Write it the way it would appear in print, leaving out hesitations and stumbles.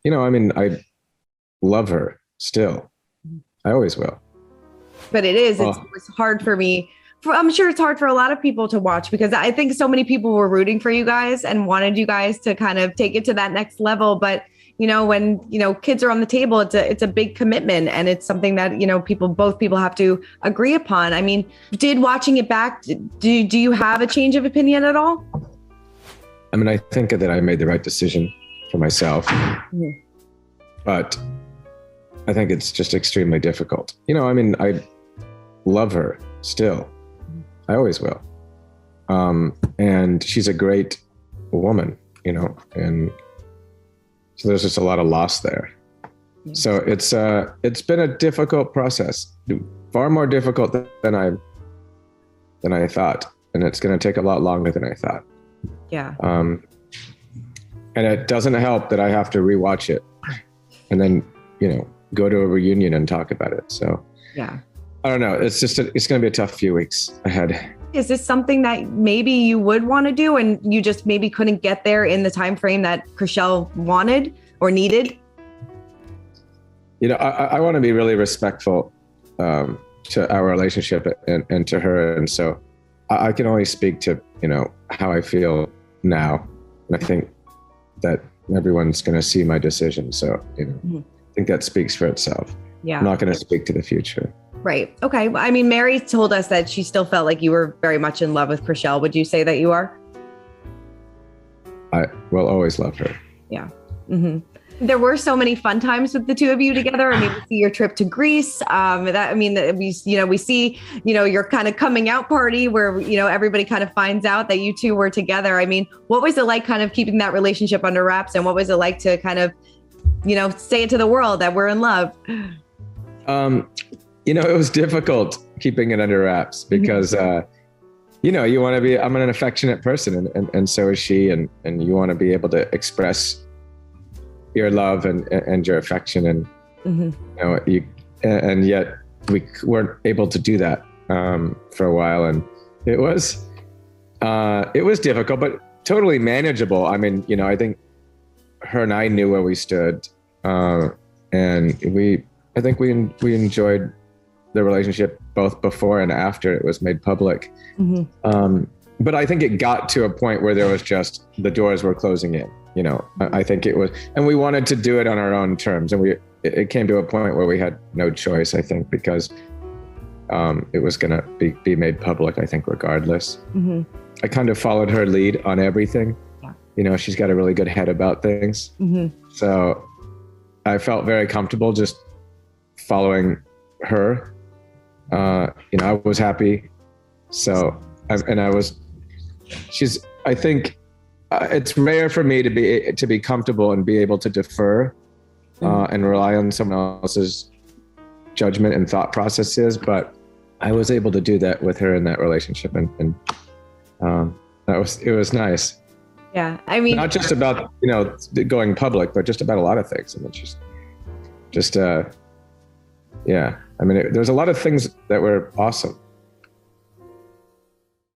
I mean, I love her still. I always will. But it's hard for me. I'm sure it's hard for a lot of people to watch because I think so many people were rooting for you guys and wanted you guys to kind of take it to that next level. But, when, kids are on the table, it's a big commitment and it's something that, both people have to agree upon. I mean, did watching it back, do you have a change of opinion at all? I mean, I think that I made the right decision for myself, but I think it's just extremely difficult. I mean, I love her still. I always will. And she's a great woman, and so there's just a lot of loss there. Yeah. So it's been a difficult process, far more difficult than I thought. And it's going to take a lot longer than I thought. Yeah. And it doesn't help that I have to rewatch it and then, go to a reunion and talk about it. So yeah. I don't know. It's just, it's going to be a tough few weeks ahead. Is this something that maybe you would want to do and you just maybe couldn't get there in the time frame that Chrishell wanted or needed? I want to be really respectful to our relationship and to her. And so I can only speak to, how I feel now. And I think that everyone's going to see my decision. So, I think that speaks for itself. Yeah. I'm not going to speak to the future. Right. Okay. I mean, Mary told us that she still felt like you were very much in love with Chrishell. Would you say that you are? I will always love her. Yeah. Mm-hmm. There were so many fun times with the two of you together. I mean, we see your trip to Greece. We see, your kind of coming out party where, everybody kind of finds out that you two were together. I mean, what was it like kind of keeping that relationship under wraps? And what was it like to kind of, say it to the world that we're in love? It was difficult keeping it under wraps because, you want to be, I'm an affectionate person and so is she. And you want to be able to express your love and your affection. And, and yet we weren't able to do that for a while. And it was difficult, but totally manageable. I mean, I think her and I knew where we stood. And I think we enjoyed the relationship both before and after it was made public. Mm-hmm. But I think it got to a point where there was just, the doors were closing in, I think it was, and we wanted to do it on our own terms. And it came to a point where we had no choice, I think, because it was going to be made public, I think, regardless. Mm-hmm. I kind of followed her lead on everything. Yeah. She's got a really good head about things. Mm-hmm. So I felt very comfortable just following her. I was happy. So, I think it's rare for me to be comfortable and be able to defer and rely on someone else's judgment and thought processes. But I was able to do that with her in that relationship. And it was nice. Yeah. I mean, not just about, going public, but just about a lot of things. I mean, yeah. I mean, there's a lot of things that were awesome.